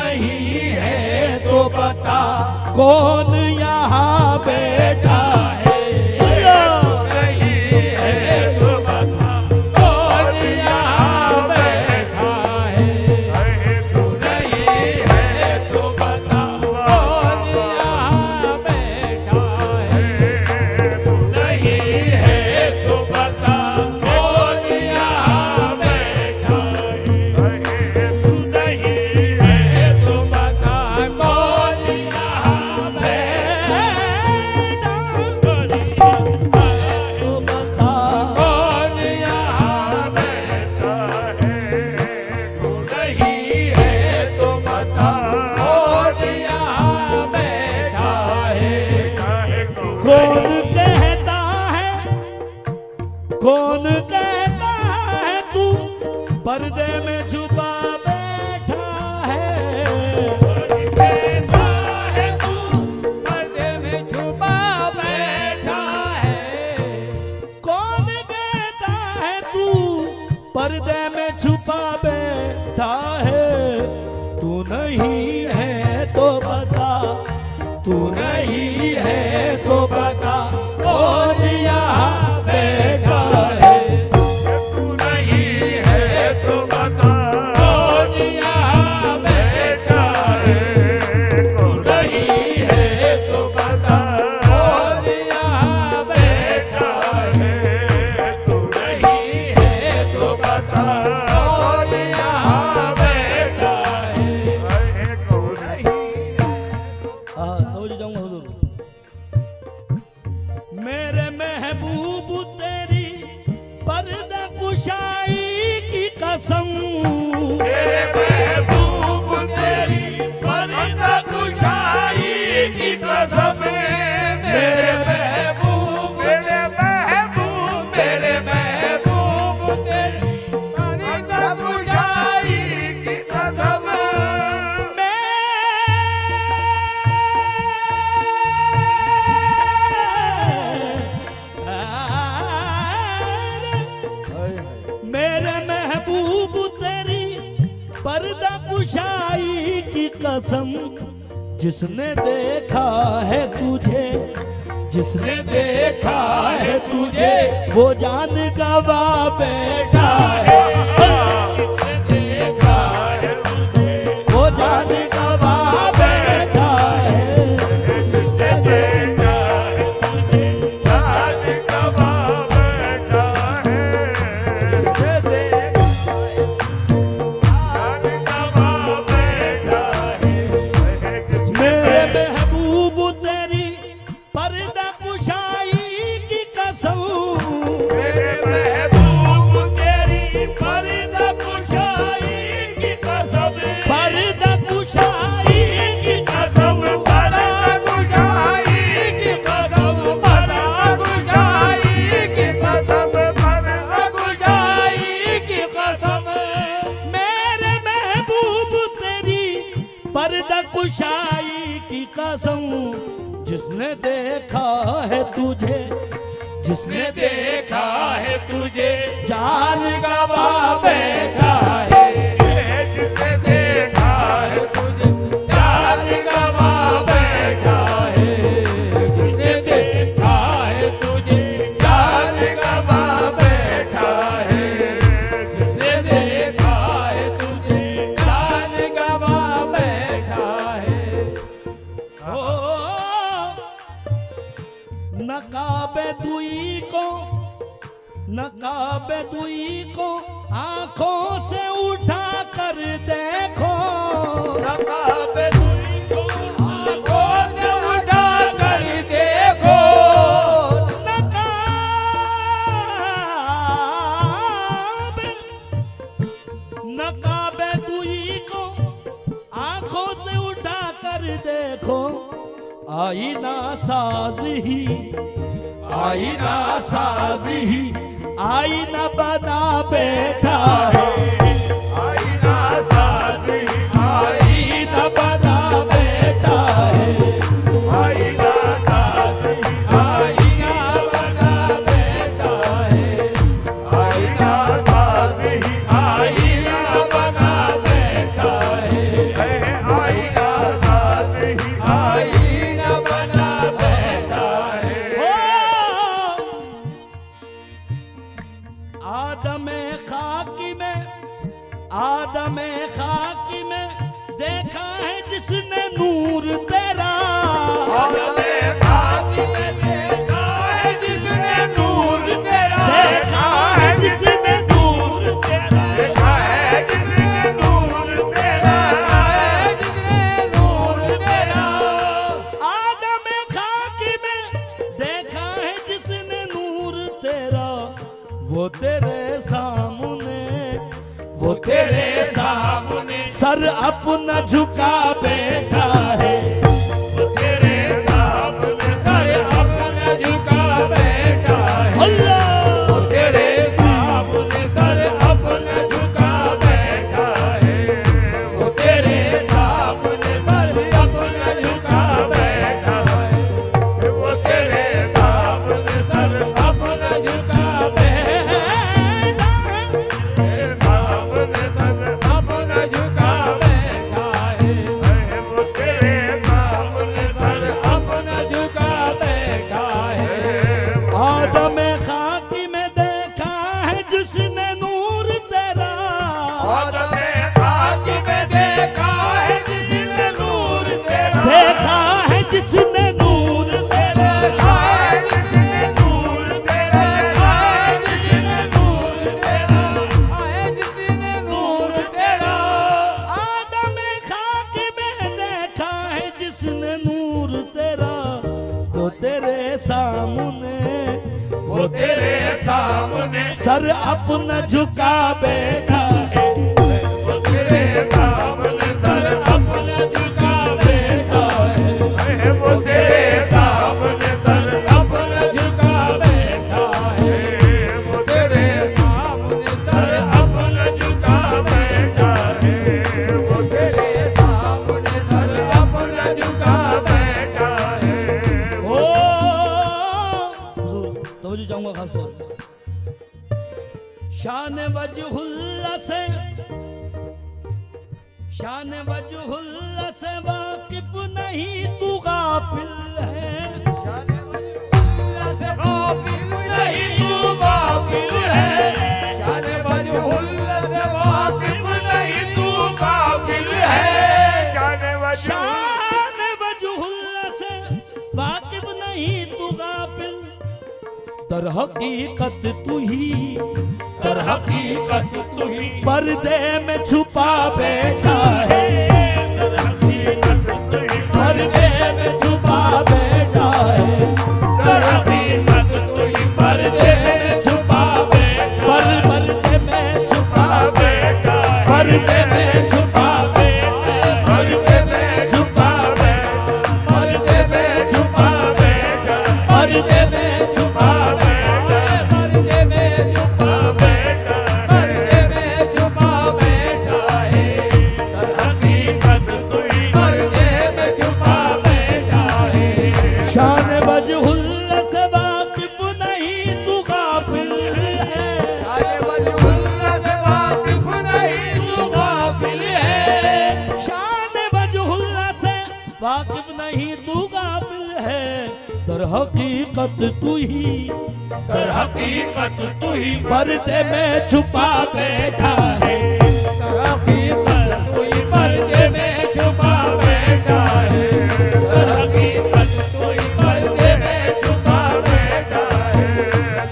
नहीं है तो बता कौन यहाँ बैठा है। कौन कहता है तू पर्दे में छुपा बैठा है। कहता है तू पर्दे में छुपा बैठा है। कौन कहता है तू पर्दे में छुपा बैठा है। तू नहीं है तो बता, तू नहीं है तो बता कौन यहाँ बैठा है। तू नहीं है तो बता कौन यहाँ बैठा है। तू नहीं है तो बता कौन यहाँ बैठा है। तू नहीं है तो बता कौन यहाँ बैठा है। जाऊंगा हुजूर। मेरे महबूब तेरी पर्दा कुशाई की कसम। मेरे महबूब तेरी पर्दा कुशाई की कसम। मेरे महबूब मेरे महबूब मेरे महबूब तेरी पर्दा कुशाई की कसम। मेरे महबूब तेरी पर्दा कुशाई की कसम। जिसने देखा है तुझे, जिसने देखा है तुझे वो जान गवा बैठा है। जिसने देखा है तुझे वो जान गवा बैठा है। जिसने देखा है तुझे जान गवा बैठा है। मेरे महबूब तेरी पर्दा कुशाई की कसम। मेरे महबूब तेरी पर्दा कुशाई की कसम। पर्दा कुशाई की कसम। पर्दा कुशाई की कसम। पर्दा कुशाई की कसम। पर्दा कुशाई की कसम। मेरे महबूब तेरी पर्दा कुशाई की कसम। जिसने देखा है तुझे, जिसने देखा है तुझे जान गवा बैठा है। जिसने देखा है तुझे जान गवा बैठा है। जिसने देखा है तुझे जान गवा बैठा है। जिसने देखा है तुझे जान गवा बैठा है। ओ नकाबे दुई को, नकाबे दुई को आंखों से उठा कर देखो। नकाबे दुई को आंखों से उठा कर देखो। नकाबे दुई को आंखों से उठा कर देखो। आईना साज ही, आईना साज ही आईना बना बैठा है। आईना साज ही आईना बना बैठा है। आईना साज ही आईना बना बैठा है। आईना साज ही आईना बना बैठा है। देखा है जिसने नूर तेरा, देखा कि मैं देखा है जिसने नूर तेरा, देखा है जिसने नूर तेरा, देखा है जिसने नूर तेरा, है जिसने नूर तेरा। आदम खाकी में देखा है जिसने नूर तेरा, वो तेरे सामने, वो तेरे सामने सर अपना झुका बैठा है, वो तेरे सामने सर अपना झुका बैठा है, अल्लाह वो तेरे सामने सर अपना झुका बैठा है, वो तेरे सामने सर अपना झुका बैठा है, वो तेरे सामने सर अपना झुका बैठा है, तेरे सामने सर अपना झुका बैठा है, वो तेरे सामने सर अपना झुका बैठा है। आदम खाकी में देखा है जिसने नूर तेरा, आदम खाकी में देखा है जिसने नूर तेरा, देखा है जिसने नूर तेरा, देखा है जिसने नूर तेरा, है जिसने नूर तेरा, है जिसने नूर तेरा। आदम खाकी में देखा है जिसने नूर तेरा, तो तेरे सामने, वो तेरे सामने सर अपना झुका बैठा है, वो तेरे सामने सर अपना झुका बैठा है, वो तेरे सामने सर अपना झुका बैठा है, वो तेरे सामने सर अपना झुका बैठा है, वो तेरे सामने सर अपना झुका बैठा है। ओ तवज्जो चाहूंगा खास तौर पर, शान वजहुल्ला से, शान वजहुल्ला से वाकिफ नहीं तू गाफिल है, से गाफिल नहीं तू गाफिल है, शान वजहुल्ला से वाकिफ नहीं तू गाफिल है, शान वजहुल्ला से वाकिफ नहीं तू गाफिल, दर हकीकत तू ही, दर हकीकत तू ही पर्दे में छुपा बैठा है, दर हकीकत तू ही पर्दे में छुपा बैठा है, दर हकीकत तू ही पर्दे में छुपा बैठा, पर्दे में छुपा बैठा, पर्दे में छुपा बैठा, पर्दे में छुपा बैठा, पर्दे में छुपा बैठा, पर्दे में छुपा बैठा, पर्दे में छुपा बैठा, पर्दे में छुपा बैठा है, दर हकीकत तू ही पर्दे में छुपा बैठा है। शान वजहुल्ला से वाकिफ नहीं तू गाफिल है, शान वजहुल्ला से वाकिफ नहीं तू गाफिल है, शान वजहुल्ला से वाकिफ नहीं तू गाफिल है, दर हकीकत तू ही, दर हकीकत तू ही पर्दे में छुपा बैठा है, दर हकीकत तू ही पर्दे में छुपा बैठा है, दर हकीकत तू ही पर्दे में छुपा बैठा है,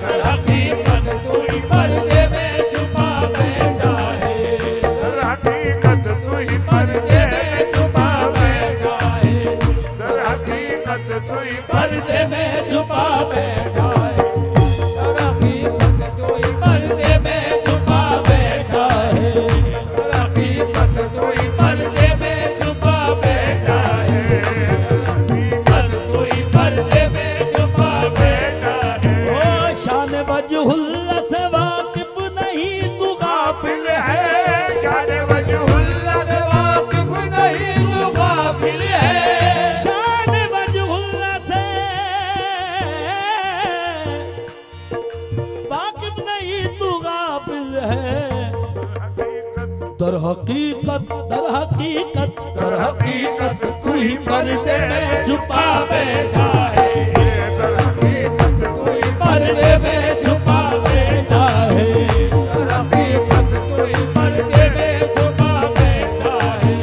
दर हकीकत तू ही पर्दे में छुपा बैठा है, दर हकीकत तू ही पर्दे में छुपा बैठा है, दर हकीकत तू ही पर्दे में छुपा बैठा है, दर हकीकत तू ही पर्दे में छुपा बैठा है, दर हकीकत तू ही पर्दे में छुपा बैठा है, हकीकत तू ही पर्दे में छुपा बैठा है। ओ शान वजहुल्ला से वाकिफ नहीं तू गाफिल है, शान वजहुल्ला से वाकिफ नहीं तू गाफिल है, शान वजहुल्ला से वाकिफ नहीं तू गाफिल है, दर हकीकत, दर हकीकत, दर हकीकत तू ही पर्दे में छुपा बैठा है, दर हकीकत तू ही पर्दे में छुपा बैठा है, दर हकीकत तू ही पर्दे में छुपा बैठा है,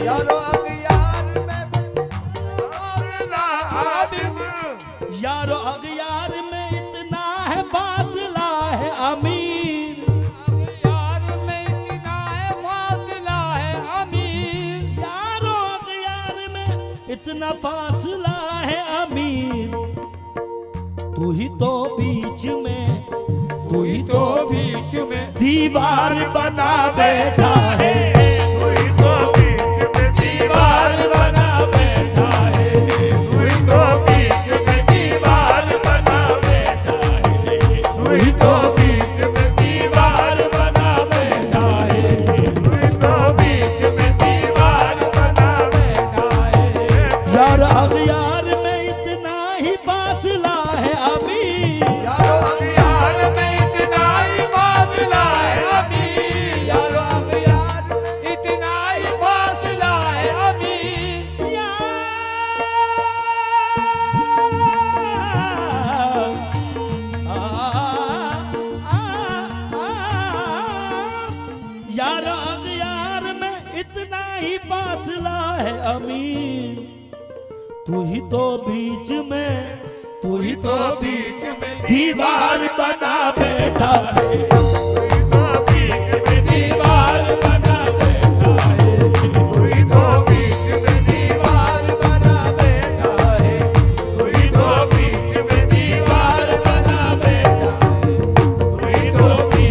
यारो अगयार में फासला आदिम यारो अगयार में इतना है फासला है अमीर। यार में इतना है फासला है अमीर यारो अगयार में इतना फासला है अमीर। तू ही तो बीच में, तू ही तो बीच में दीवार बना बैठा है। तू ही तो बीच में दीवार बना बैठा है तू ही तो बीच में दीवार बना बैठा है तू ही तो बीच में दीवार बना बैठा है तू ही तो बीच में दीवार बना बैठा है यार अगयार में इतना ही फासला है अमीर। यारो अगयार में इतना ही फासला है अमीर यारो अगयार में इतना ही फासला है अमीर यार अगयार में इतना ही फासला है अमीर। तू ही तो बीच में, तू ही तो बीच में दीवार बना बैठा है।